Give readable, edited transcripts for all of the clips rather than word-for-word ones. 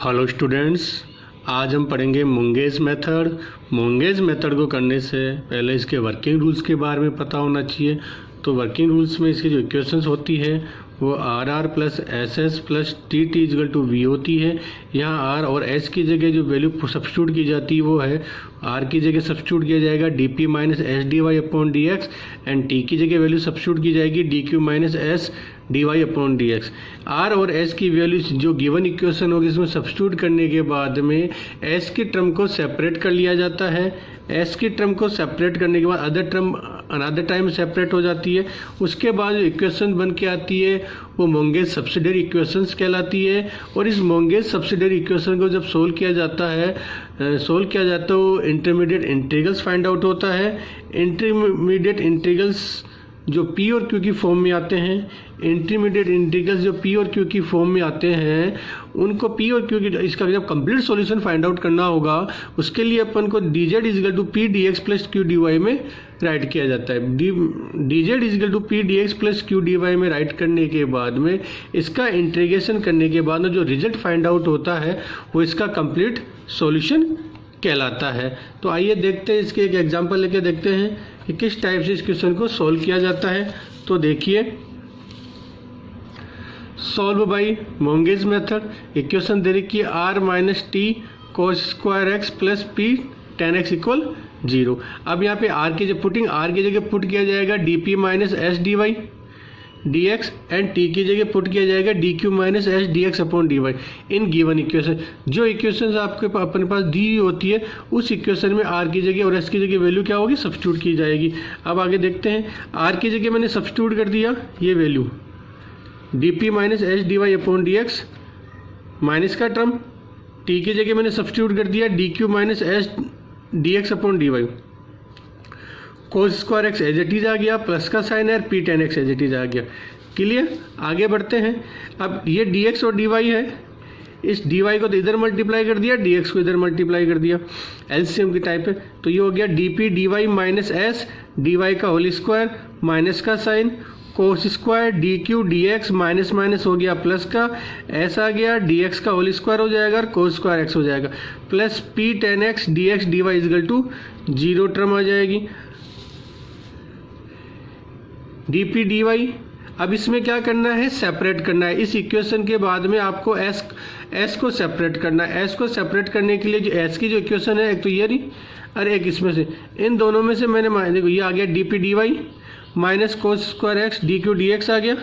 Hello students, आज हम पढ़ेंगे मुंगेस मेथड। मुंगेस मेथड को करने से पहले इसके वर्किंग रूल्स के बारे में पता होना चाहिए। तो वर्किंग रूल्स में इसकी जो इक्वेशंस होती है वो R R plus S S plus T T equal to V होती है। यहाँ आर और एस की जगह जो वैल्यू सब्स्टिट्यूट की जाती है वो है आर की जगह सब्स्टिट्यूट किया जाएगा D P minus S D Y upon D X and T की जगह वैल्यू सब्स्टिट्यूट की जाएगी D Q minus S D Y upon D X. R और एस की वैल्यू जो गिवन इक्वेशन होगी इसमें सब्स्टिट्यूट करने के बाद में एस की टर्म को सेपरेट कर लिया जाता है। एस की टर्म को सेपरेट करने के बाद other term another time separate हो जाती है। उसके बाद जो इक्वेशन बन के आती है वो मोंगेस सब्सिडियरी इक्वेशंस कहलाती है। और इस मोंगेस सब्सिडियरी इक्वेशन को जब सोल्व किया जाता है वो इंटरमीडिएट इंटीग्रल्स फाइंड आउट होता है। इंटरमीडिएट इंटीग्रल्स जो पी और क्यू की फॉर्म में आते हैं, इंटरमीडिएट इंटीग्रल्स जो पी और क्यू की फॉर्म में आते हैं उनको पी और क्यू की इसका जब कंप्लीट सॉल्यूशन फाइंड आउट करना होगा उसके लिए अपन को D Z equal to P D X plus Q D Y में राइट किया जाता है। D Z equal to P D X plus Q D Y में राइट करने के बाद में इसका इंटीग्रेशन करने के बाद में जो रिजल्ट फाइंड आउट होता है वो इसका कंप्लीट सॉल्यूशन कहलाता है। तो आइए देखते हैं, इसके एक एग्जांपल लेके देखते हैं कि किस टाइप से इस क्वेश्चन को सॉल्व किया जाता है। तो देखिए, solve by Monge's method. Equation दे रखी है R minus T cos square x plus P tan x equal 0। अब यहाँ पे आर की जगह पुट किया जाएगा D P minus S D Y D X and T की जगह पुट किया जाएगा D Q minus S D X upon D Y in given equation. जो इक्वेशन आपके अपने पास दी होती है उस इक्वेशन में आर की जगह और एस की जगह वैल्यू क्या होगी, सब्स्टिट्यूट की जाएगी। अब आगे देखते हैं, आर की जगह मैंने सब्स्टिट्यूट कर दिया ये value D P minus S D Y upon D X minus का टर्म, टी की जगह मैंने सब्स्टिट्यूट कर दिया D Q minus S D X upon D Y, cos square x as it is आ गया, प्लस का साइन है, P tan X as it is आ गया। क्लियर, आगे बढ़ते हैं। अब ये डी एक्स और डी वाई है, इस डी वाई को तो इधर मल्टीप्लाई कर दिया, डी एक्स को इधर मल्टीप्लाई कर दिया, एलसीएम की टाइप है। तो ये हो गया D P D Y minus S D Y का होल स्क्वायर माइनस का sign cos square D Q D X minus minus हो गया प्लस का एस आ गया, डी एक्स का होल स्क्वायर हो जाएगा और कोस स्क्वायर एक्स हो जाएगा plus P tan X D X D Y is equal to 0 term आ जाएगी डी पी डी वाई। अब इसमें क्या करना है, सेपरेट करना है। इस इक्वेशन के बाद में आपको एस को सेपरेट करना है। एस को सेपरेट करने के लिए जो एस की जो इक्वेशन है, एक तो ये रही और एक इसमें से, इन दोनों में से मैंने देखो ये आ गया D P D Y minus cos square X D Q D X आ गया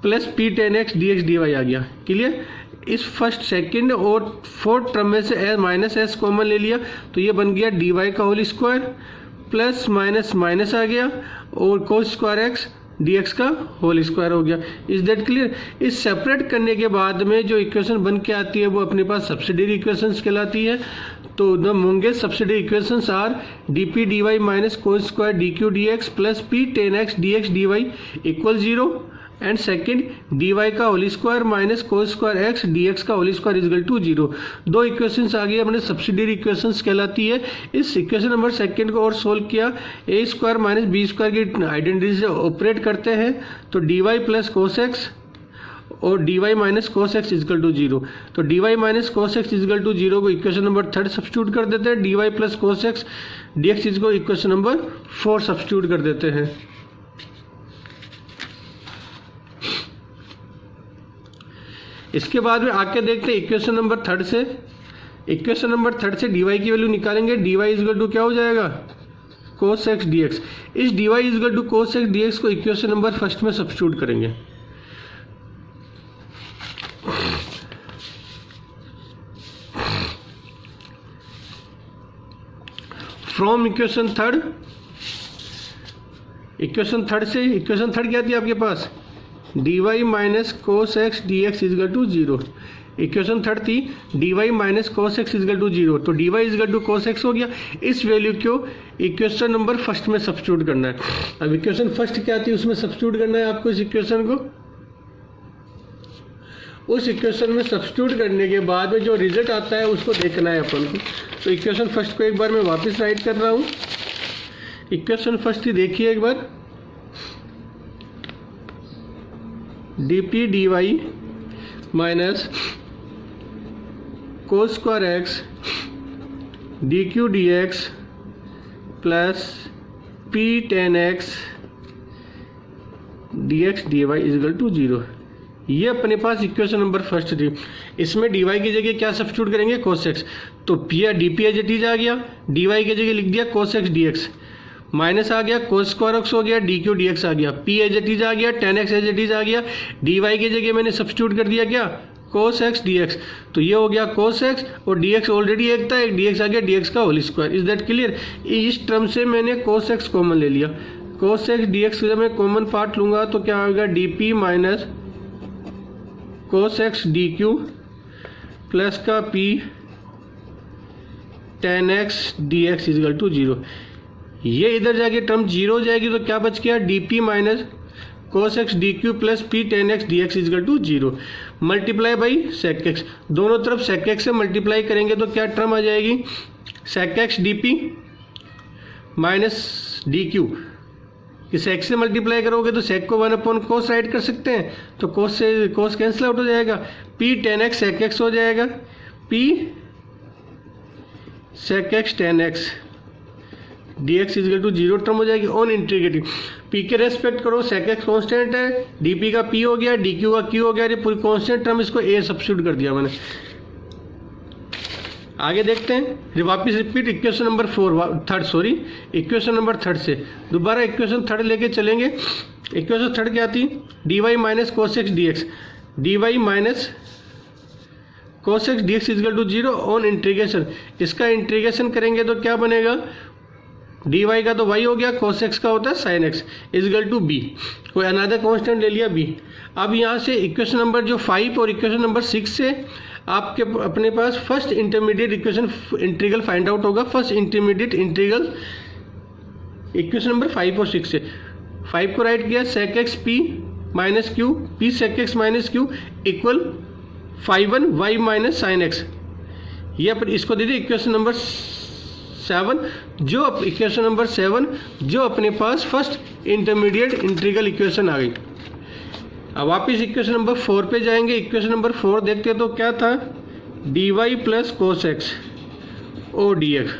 plus P tan X D X D Y आ गया। क्लियर, इस फर्स्ट सेकंड और फोर्थ टर्म में से माइनस एस कॉमन ले लिया तो ये बन गया डी वाई का whole square plus minus minus आ गया और cos square X D X का होल स्क्वायर हो गया। Is that clear. इस सेपरेट करने के बाद में जो इक्वेशन बन के आती है वो अपने पास सब्सिडियरी इक्वेशंस कहलाती है। तो the Monge's subsidiary equations are D P D Y minus cos square D Q D X plus P tan X D X D Y equal 0 and second D Y का whole square minus cos square X D X का whole square is equal to 0। दो equations आ गई अपने subsidiary equations कहलाती है। इस equation number second को और सोल्व किया, A square minus B square की आइडेंटिटी से ऑपरेट करते हैं तो D Y plus cos X और D Y minus cos X is equal to 0। तो D Y minus cos X is equal to 0 को इक्वेशन नंबर 3 सब्स्टिट्यूट कर देते हैं, D Y plus cos X D X इसको इक्वेशन नंबर 4 सब्स्टिट्यूट कर देते हैं। इसके बाद में आके देखते हैं इक्वेशन नंबर 3 से। इक्वेशन नंबर 3 से डी वाई की वैल्यू निकालेंगे, डी वाई इजगल टू क्या हो जाएगा, कोस एक्स डी एक्स। इस D Y is equal to cos X D X को इक्वेशन नंबर 1 में सब्स्टिट्यूट करेंगे। फ्रॉम इक्वेशन 3 से इक्वेशन 3 क्या थी आपके पास, D Y minus cos X D X is equal to 0। Equation 3 थी D Y minus cos X is equal to 0, तो D Y is equal to cos X हो गया। इस वैल्यू को इक्वेशन नंबर 1 में सब्स्टिट्यूट करना है। अब इक्वेशन 1 क्या थी उसमें सब्स्टिट्यूट करना है आपको। इस इक्वेशन को उस इक्वेशन में सब्स्टिट्यूट करने के बाद में जो रिजल्ट आता है उसको देखना है अपन को। तो इक्वेशन 1 को एक बार मैं वापस राइट कर रहा हूँ। इक्वेशन 1 थी, देखिए एक बार, D P D Y minus cos square X D Q D X plus P tan X D X D Y is equal to 0। ये अपने पास इक्वेशन नंबर फर्स्ट थी। इसमें डी वाई की जगह क्या सब्स्टिट्यूट करेंगे, कोस एक्स। तो पी या D P as it is आ गया, डी वाई की जगह लिख दिया cos X D X, minus आ गया कोस स्क्वायर एक्स हो गया, डी क्यू डी एक्स आ गया, पी एज इट इज आ गया, tan X as it is आ गया, डी वाई की जगह मैंने सब्स्टिट्यूट कर दिया क्या, कोस एक्स डी एक्स। तो ये हो गया कोस एक्स और डी एक्स ऑलरेडी एक था, एक डी एक्स आ गया, डी एक्स का whole square. Is that clear. इस टर्म से मैंने कोस एक्स कॉमन ले लिया। कोस एक्स डी एक्स जब मैं कॉमन पार्ट लूंगा तो क्या होगा, D P minus cos X D Q plus का P tan X D X is equal to 0। ये इधर जाके टर्म 0 हो जाएगी तो क्या बच गया, D P minus cos X D Q plus P tan X D X is equal to 0 multiply by sec X. दोनों तरफ सेक एक्स से मल्टीप्लाई करेंगे तो क्या टर्म आ जाएगी, sec X D P minus D Q. इस एक्स से मल्टीप्लाई करोगे तो सेक को 1/कोस राइट कर सकते हैं, तो कोस से कोस कैंसिल आउट हो जाएगा, P tan X sec X हो जाएगा, P sec X tan X D X is equal to 0 term हो जाएगी ऑन इंटीग्रेटिंग। पी के रेस्पेक्ट करो, सेक एक्स कॉन्स्टेंट है, डी पी का पी हो गया, डी क्यू का क्यू हो गया, ये पूरी कॉन्स्टेंट टर्म इसको ए सब्स्टिट्यूट कर दिया मैंने। आगे देखते हैं, वापिस repeat equation number equation number third से दोबारा इक्वेशन थर्ड लेके चलेंगे। इक्वेशन थर्ड क्या थी, D Y minus cos X D X, D Y minus cos X D X is equal to 0 on integration. इसका इंटीग्रेशन करेंगे तो क्या बनेगा, डी वाई का तो वाई हो गया, कोस एक्स का होता है sine X is equal to B, कोई अनदर कांस्टेंट ले लिया बी। अब यहाँ से इक्वेशन नंबर जो 5 और इक्वेशन नंबर 6 से आपके अपने पास first intermediate equation integral find out होगा। First intermediate integral equation number 5 और 6 से 5 को राइट किया, sec X P minus Q P sec X minus Q equal 5/1 Y minus sine X. ये अपन इसको दे दिए इक्वेशन नंबर 7, जो इक्वेशन नंबर 7 जो अपने पास फर्स्ट इंटरमीडिएट इंटीग्रल इक्वेशन आ गई। अब वापिस इक्वेशन नंबर 4 पे जाएंगे। इक्वेशन नंबर 4 देखते तो क्या था, D Y plus cos X ओ डी एक्स।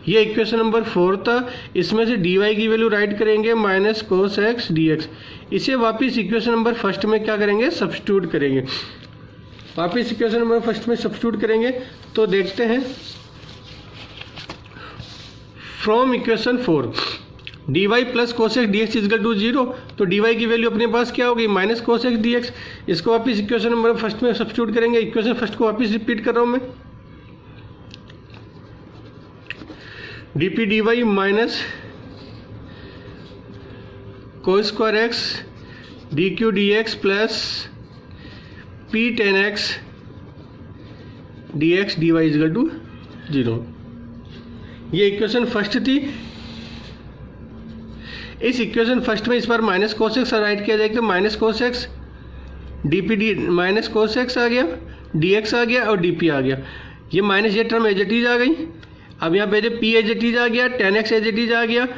ये इक्वेशन नंबर 4 था, इसमें से डी वाई की वैल्यू राइट करेंगे minus cos X D X. इसे वापिस इक्वेशन नंबर फर्स्ट में क्या करेंगे, सब्स्टिट्यूट करेंगे। वापिस इक्वेशन नंबर फर्स्ट में सब्स्टिट्यूट करेंगे तो देखते हैं, from equation 4 D Y plus cos X D X is equal to 0, तो डी वाई की वैल्यू अपने पास क्या होगी, minus cos X D X. इसको वापिस इक्वेशन नंबर फर्स्ट में सब्स्टिट्यूट करेंगे। इक्वेशन फर्स्ट को वापिस रिपीट कर रहा हूँ मैं, D P D Y minus cos square X D Q D X plus P tan X D X D Y is equal to 0। ये इक्वेशन फर्स्ट थी। इस इक्वेशन फर्स्ट में इस बार माइनस कोस एक्स राइट किया जाएगा, तो minus cos X D P D minus cos X आ गया, डी एक्स आ गया और डी पी आ गया। ये माइनस ये टर्म एज इट इज आ गई। अब यहाँ पे पी एज इट इज आ गया, tan X as it is आ गया,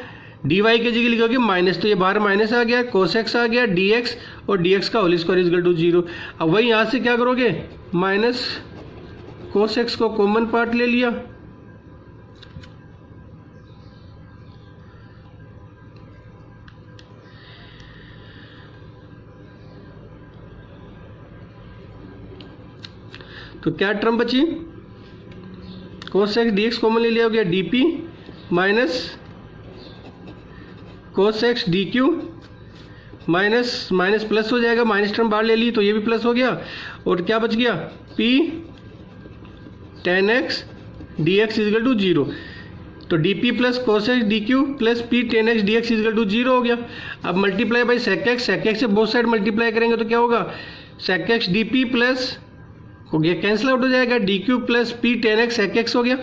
डी वाई की जगह लिखोगे माइनस, तो ये बाहर माइनस आ गया, कोस एक्स आ गया, डी एक्स और डी एक्स का होल स्क्वायर इजगल टू 0। अब वही यहाँ से क्या करोगे, माइनस कोस एक्स को कॉमन पार्ट ले लिया, तो क्या टर्म बची, कोस एक्स डी एक्स कॉमन ले लिया, हो गया D P minus cos X D Q minus minus plus हो जाएगा, माइनस टर्म बाहर ले ली तो ये भी प्लस हो गया, और क्या बच गया, P tan X D X is equal to 0। तो D P plus cos X D Q plus P tan X D X is equal to 0 हो गया। अब मल्टीप्लाई बाई सेक एक्स से बोथ साइड मल्टीप्लाई करेंगे तो क्या होगा, sec X D P plus हो गया, कैंसिल आउट हो जाएगा, D Q plus P tan X sec X हो गया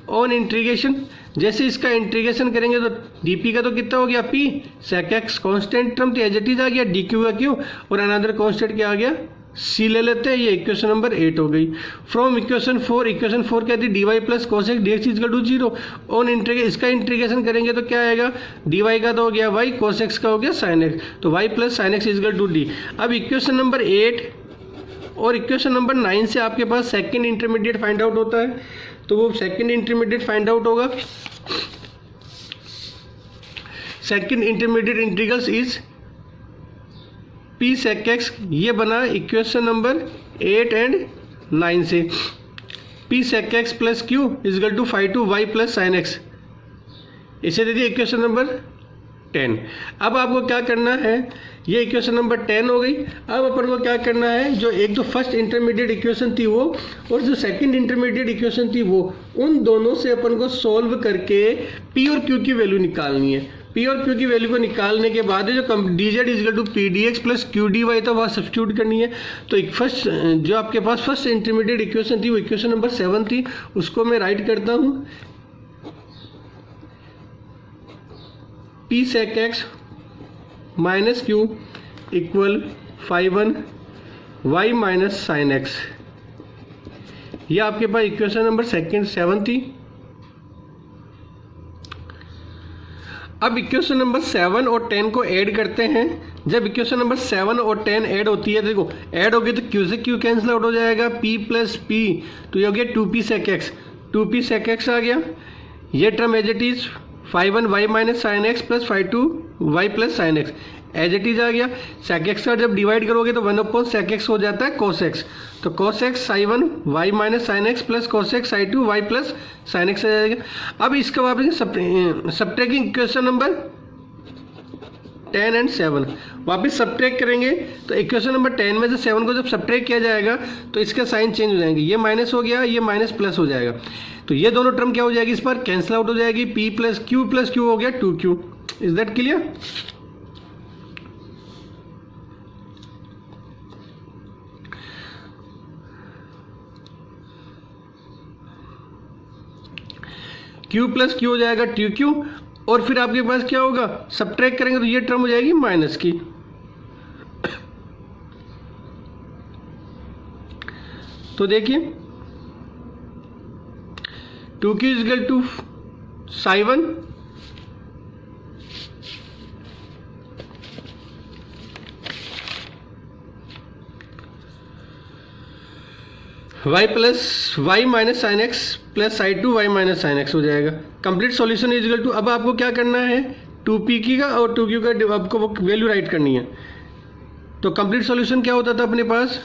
ऑन इंटीग्रेशन। जैसे इसका इंटीग्रेशन करेंगे तो डी पी का तो कितना हो गया, P sec X constant term तो एज इट इज आ गया, डी क्यू का क्यू और अनदर कॉन्स्टेंट क्या आ गया, सी ले लेते हैं। ये इक्वेशन नंबर 8 हो गई। फ्रॉम इक्वेशन 4 क्या थी, D Y plus cos X D X equal to 0 on integration. इसका इंटीग्रेशन करेंगे तो क्या आएगा, डी वाई का तो हो गया वाई, कोस एक्स का हो गया साइन एक्स, तो Y plus sine X equal to D. अब इक्वेशन नंबर 8 और इक्वेशन नंबर 9 से आपके पास सेकंड इंटरमीडिएट फाइंड आउट होता है, तो वो सेकंड इंटरमीडिएट फाइंड आउट होगा। Second intermediate integrals is P sec X, ये बना इक्वेशन नंबर 8 एंड 9 से। P sec X plus Q equal to 5/2y plus sine X, इसे दे दिए इक्वेशन नंबर 10। अब आपको क्या करना है, ये इक्वेशन नंबर 10 हो गई। अब अपन को क्या करना है, जो एक जो फर्स्ट इंटरमीडिएट इक्वेशन थी वो और जो सेकंड इंटरमीडिएट इक्वेशन थी वो, उन दोनों से अपन को सॉल्व करके पी और क्यू की वैल्यू निकालनी है। पी और क्यू की वैल्यू को निकालने के बाद जो D Z equal to P D X plus Q D Y था वहाँ सब्स्टिट्यूट करनी है। तो एक फर्स्ट जो आपके पास फर्स्ट इंटरमीडिएट इक्वेशन थी वो इक्वेशन नंबर 7 थी, उसको मैं राइट करता हूँ। P sec X minus Q equal 5/1y minus sine X, ये आपके पास इक्वेशन नंबर 7 थी। अब इक्वेशन नंबर 7 और 10 को ऐड करते हैं। जब इक्वेशन नंबर 7 और 10 ऐड होती है, देखो ऐड होगी तो क्यू से क्यू कैंसिल आउट हो जाएगा, p प्लस पी तो ये हो गया 2p सेक एक्स, 2p सेक एक्स आ गया। ये term as it is 5/1y minus sine X plus 5/2y plus sine X as it is आ गया। सेक एक्स का जब डिवाइड करोगे तो 1/sec x हो जाता है कोस एक्स, तो cos X sin1y minus sine X plus cos X sin2y plus sine X आ जाएगा। अब इसके बाद सब्ट्रैक्टिंग इक्वेशन नंबर 10 एंड 7 वापस सब्ट्रैक्ट करेंगे, तो इक्वेशन नंबर 10 में से 7 को जब सब्ट्रैक्ट किया जाएगा तो इसका साइन चेंज हो जाएंगे, ये माइनस हो गया, ये माइनस प्लस हो जाएगा, तो ये दोनों टर्म क्या हो जाएगी, इस पर कैंसिल आउट हो जाएगी। p प्लस क्यू हो गया 2q। Is that clear? q plus Q हो जाएगा 2q, और फिर आपके पास क्या होगा, सब्ट्रैक्ट करेंगे तो ये टर्म हो जाएगी माइनस की। तो देखिए 2q equal to sin1 y plus y minus sine X plus sin2y minus sine X हो जाएगा। कंप्लीट सॉल्यूशन इजगल टू, अब आपको क्या करना है, 2p की का और 2q का आपको वैल्यू राइट करनी है। तो कंप्लीट सॉल्यूशन क्या होता था अपने पास,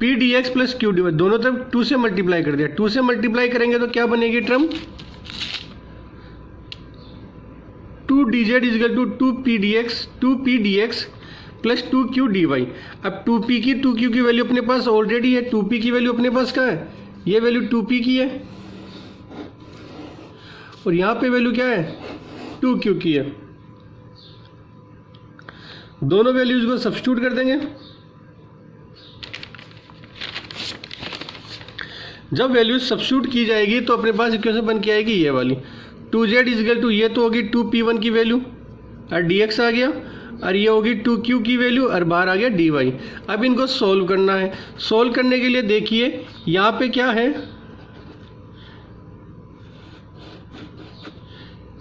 P D X plus Q D Y, दोनों तरफ 2 से मल्टीप्लाई कर दिया। 2 से मल्टीप्लाई करेंगे तो क्या बनेगी term, 2dz equal to 2p dx plus 2q dy। अब 2p की 2q की वैल्यू अपने पास ऑलरेडी है, 2p की वैल्यू अपने पास कहाँ है, ये वैल्यू 2p की है और यहाँ पे वैल्यू क्या है 2q की है। दोनों वैल्यूज को सब्स्टिट्यूट कर देंगे। जब वैल्यूज सब्स्टिट्यूट की जाएगी तो अपने पास इक्वेशन बन के आएगी ये वाली, 2z इजगल टू, ये तो होगी 2p1 की वैल्यू और dx आ गया, और ये होगी 2q की वैल्यू और बाहर आ गया dy। अब इनको सॉल्व करना है। सॉल्व करने के लिए देखिए यहाँ पे क्या है,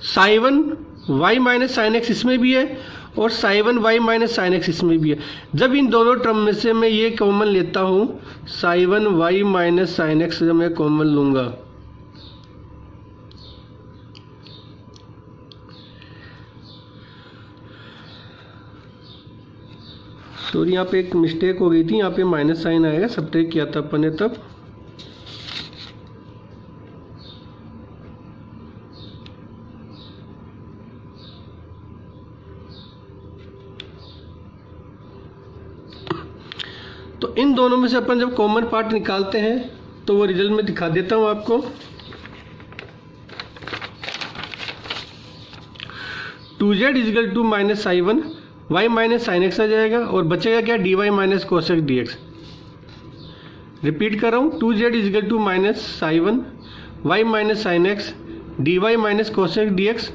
sin1y माइनस साइन एक्स इसमें भी है और sin1y माइनस साइन एक्स इसमें भी है। जब इन दोनों टर्म में से मैं ये कॉमन लेता हूँ, sin1y माइनस साइन एक्स जब मैं कॉमन लूँगा सॉरी यहाँ पे एक मिस्टेक हो गई थी, यहाँ पे माइनस साइन आएगा, सब्ट्रैक्ट किया था अपन ने तब। तो इन दोनों में से अपन जब कॉमन पार्ट निकालते हैं तो वो रिजल्ट में दिखा देता हूँ आपको। 2z is equal to minus sin1 y minus sine X आ जाएगा और बचेगा क्या, dy minus cos X dx। Repeat कर रहा हूँ, 2z is equal to minus sin1 y minus sine X dy minus cos X dx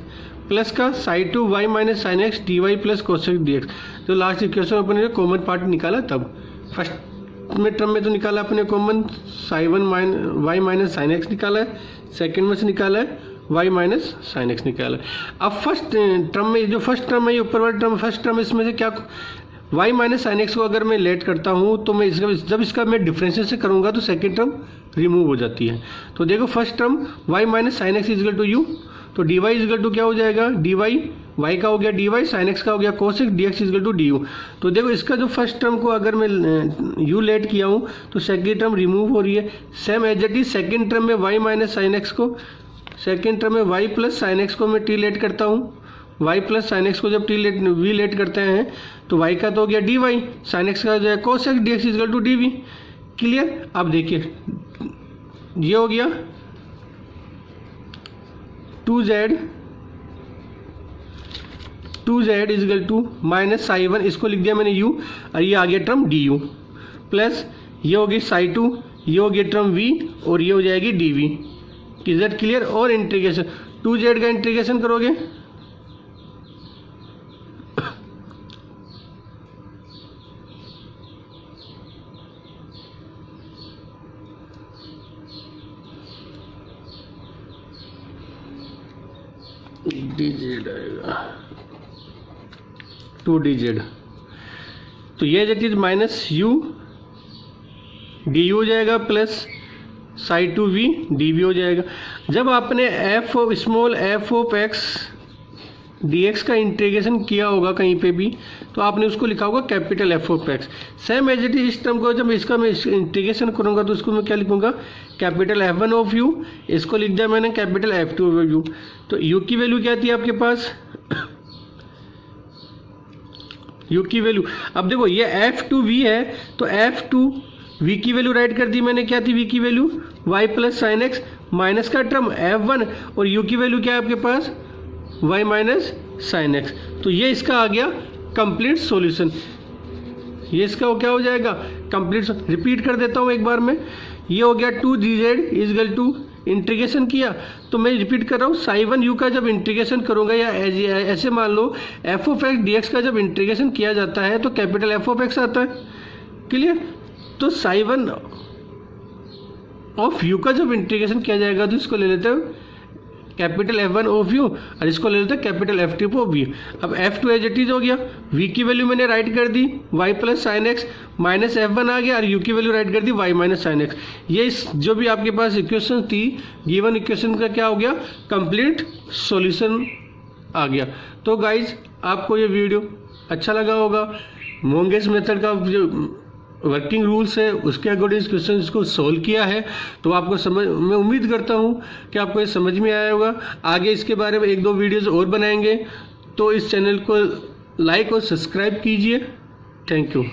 plus का sin2y minus sine X dy plus cos X dx। तो लास्ट इक्वेशन अपन ने common part निकाला, तब first में टर्म में तो निकाला अपने common sin1 y minus sine x निकाला है, सेकेंड में से निकाला है y माइनस साइन एक्स निकाला। अब फर्स्ट टर्म में जो फर्स्ट टर्म है ये ऊपर वाला टर्म, फर्स्ट टर्म इसमें से क्या y माइनस साइन एक्स को अगर मैं लेट करता हूँ तो मैं इसका जब इसका मैं डिफरेंशिएशन से करूँगा तो सेकेंड टर्म रिमूव हो जाती है। तो देखो first term y minus sine x equal to you, तो dy इजल टू क्या हो जाएगा, dy y का हो गया dy, साइन एक्स का हो गया cos x, dx equal to du। तो देखो इसका जो फर्स्ट टर्म को अगर मैं u लेट किया हूँ तो सेकेंड टर्म रिमूव हो रही है। Same as it is second term में y माइनस साइन एक्स को, सेकेंड टर्म में y प्लस साइन एक्स को मैं t लेट करता हूँ, y प्लस साइन एक्स को जब v लेट करते हैं तो y का तो हो गया dy, साइन एक्स का हो जाएगा cos x, dx equal to dv। Clear. अब देखिए ये हो गया 2z equal to minus psi one, इसको लिख दिया मैंने u, और ये आ गया टर्म du, प्लस ये हो गई साई टू, ये हो गया टर्म v, और ये हो जाएगी dv। Is that clear. और इंटीग्रेशन 2z का इंटीग्रेशन करोगे dz आएगा 2dz, तो ये Z is minus u du हो जाएगा plus psi two V dv हो जाएगा। जब आपने small f of x dx का इंटीग्रेशन किया होगा कहीं पे भी तो आपने उसको लिखा होगा capital F of x। Same as it is इस टर्म को जब इसका मैं इंटीग्रेशन करूँगा तो इसको मैं क्या लिखूँगा, कैपिटल F1 ऑफ u, इसको लिख दिया मैंने कैपिटल F2 ऑफ u। तो u की वैल्यू क्या थी आपके पास, u की वैल्यू, अब देखो ये F2v है तो F2v की वैल्यू राइट कर दी मैंने, क्या थी v की value y plus sine x, minus का टर्म F1, और u की वैल्यू क्या है आपके पास y माइनस साइन एक्स। तो ये इसका आ गया कंप्लीट सॉल्यूशन, ये इसका क्या हो जाएगा कंप्लीट। रिपीट कर देता हूँ एक बार में, ये हो गया 2dz इजल टू इंटीग्रेशन किया, तो मैं रिपीट कर रहा हूँ साई वन यू का जब इंटीग्रेशन करूँगा या ऐसे मान लो f of x D X का जब इंटीग्रेशन किया जाता है तो कैपिटल F ऑफ एक्स आता है। क्लियर। तो साई वन ऑफ यू का जब इंटीग्रेशन किया जाएगा तो इसको ले लेते हैं कैपिटल F1 ऑफ यू, और इसको ले लेते हैं कैपिटल F2 ऑफ वी। अब F2 एज इट इज हो गया, v की वैल्यू मैंने राइट कर दी y plus sine x, minus F1 आ गया, और u की वैल्यू राइट कर दी y माइनस साइन एक्स। ये इस जो भी आपके पास इक्वेशन थी गिवन इक्वेशन का क्या हो गया कंप्लीट सॉल्यूशन आ गया। तो गाइज आपको ये वीडियो अच्छा लगा होगा, मोंगेस मेथड का जो वर्किंग रूल्स है उसके अकॉर्डिंग क्वेश्चन को सोल्व किया है, तो आपको समझ, मैं उम्मीद करता हूँ कि आपको ये समझ में आया होगा। आगे इसके बारे में 1-2 वीडियोस और बनाएंगे, तो इस चैनल को लाइक और सब्सक्राइब कीजिए। Thank you.